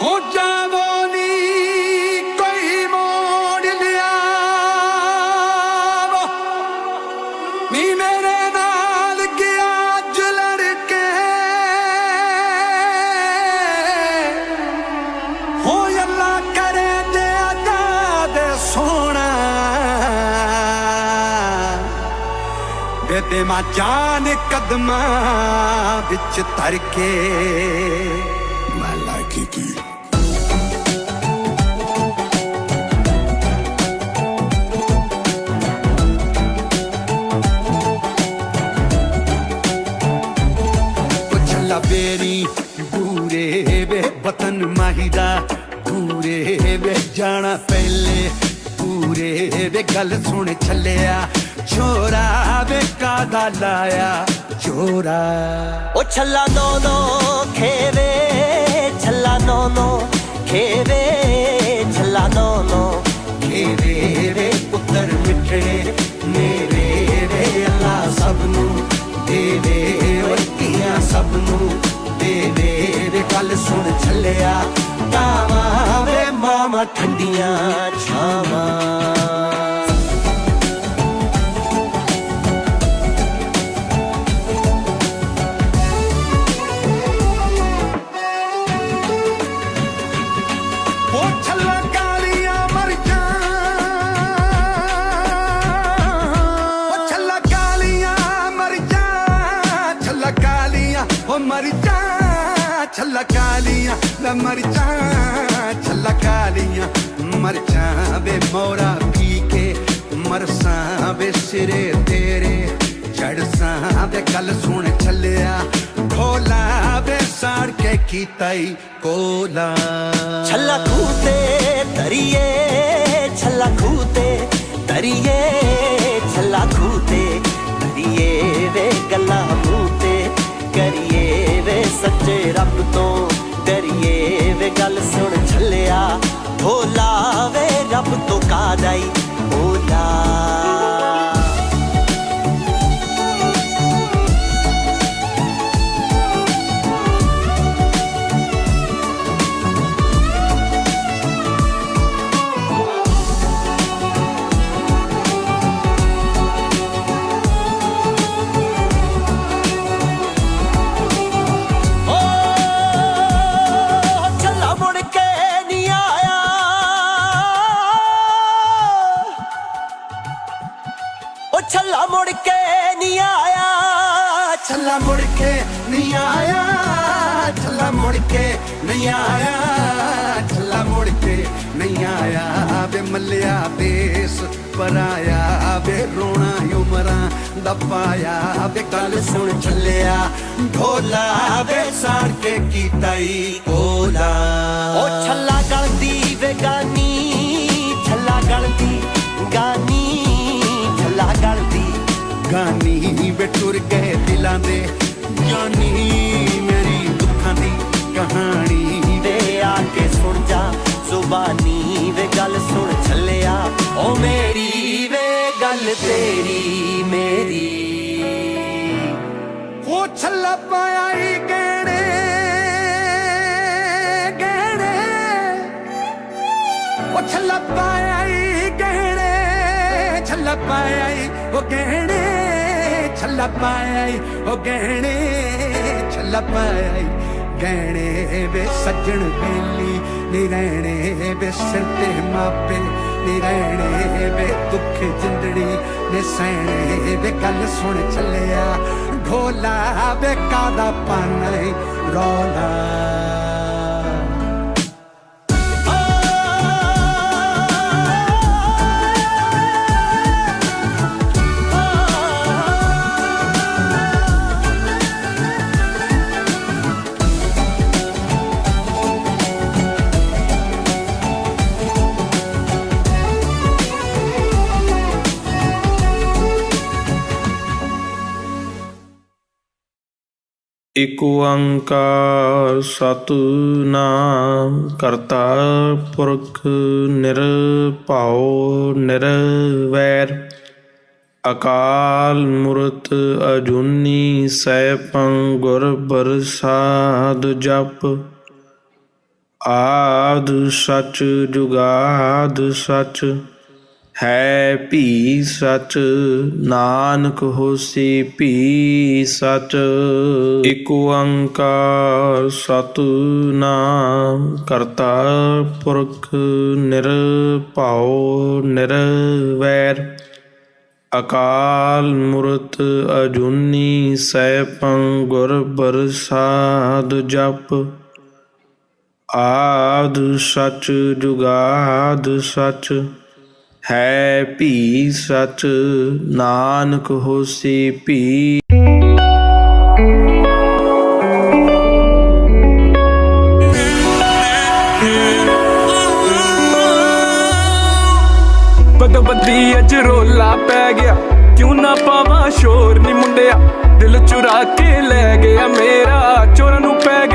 हो जावो नी कोई मोड़ लिया नी मेरे नाल गया जुलड़ के हो अल्लाह करे दे अदा दे सोना दे मा जान कदमा बिच धर के मैं लाइकी की बेरी दूरे वे वतन माहिदा दूरे वे जाना पहले पूरे वे गल सुन छलिया छोरा वे कादा लाया छोरा ओ छल्ला नो नो खेवे छल्ला नो नो खेवे छल्ला नो नो खेवे वे पुत्र मिठे मेरे वे अल्लाह सबनू देवे वटियां सबनू देवे वे गल सुन छलिया कावा वे मामा ठंडियां छावां मर जा छल्ला कालियां मर जा छल्ला कालियां मर जा बे मोरा पी के मरसा बे सिरे तेरे चढ़सा बे गल सुन छलिया ढोला बे साड़ के कीताई कोला छल्ला खूते तरिए छल्ला खूते तरिए छल्ला खूते तरिए वे गल्ला मूते करिए वे सच्चे रब तो डरिए वे गल सुन छलिया भोला वे रब तो कादाई भोला छल्ला मुड़ के नहीं आया छल्ला मुड़ के नहीं आया छल्ला मुड़ के नहीं आया छल्ला मुड़ के नहीं आया बे मलिया बेस पराया बे रोना उमरा दपाया बे गल सुन छलिया ढोला बे साड़ के कीताई कोला ओ छल्ला गलदी वे गानी छल्ला गलदी गानी छल्ला गलदी गानी वे टुर गए दिलां दे जानी मेरी दुखां दी कहानी वे आके सुन जा जुबानी वे गल सुन छलिया ओ मेरी वे गल तेरी मेरी वो छल्ला पाया ही गहने गहने वो छल्ला पाया ही गहने छल्ला पाया ही वो गहने छल्ला पाया ही वो गहने छल्ला पाया ही गहने वे सज्जन बेली नी रहने वे सिर ते मापे नी रहने वे दुख जिंदड़ी ने सहने वे गल सुन छलिया ढोला वे कादा पाना रौला ਏਕ ਓੰਕਾਰ ਸਤਿਨਾਮ ਕਰਤਾ ਪੁਰਖ ਨਿਰਭਉ ਨਿਰਵੈਰ ਅਕਾਲ ਮੂਰਤ ਅਜੂਨੀ ਸੈਭੰ ਗੁਰ ਪ੍ਰਸਾਦਿ ਜਪੁ ਆਦ ਸਚ ਜੁਗਾਦ ਸਚ, ਹੈ ਭੀ ਸਚ, ਨਾਨਕ ਹੋਸੀ ਭੀ ਸਚ। ਇਕ ਓੰਕਾਰ ਸਤਿਨਾਮ ਕਰਤਾ ਪੁਰਖ ਨਿਰਭਉ ਨਿਰਵੈਰ, ਅਕਾਲ ਮੂਰਤ ਅਜੂਨੀ ਸੈਭੰ ਗੁਰ ਪ੍ਰਸਾਦਿ ਜਪੁ। ਆਦ ਸਚ ਜੁਗਾਦ ਸਚ, ਹੈ ਭੀ ਸਚ, ਨਾਨਕ ਹੋਸੀ ਭੀ। ਬਦਬਦੀ ਅੱਜ ਰੋਲਾ ਪੈ ਗਿਆ, ਕਿਉਂ ਨਾ ਪਾਵਾਂ ਸ਼ੋਰ ਨੀ ਮੁੰਡਿਆ, ਦਿਲ ਚੁਰਾ ਕੇ ਲੈ ਗਿਆ ਮੇਰਾ, ਚੋਰਾਂ ਨੂੰ ਪੈ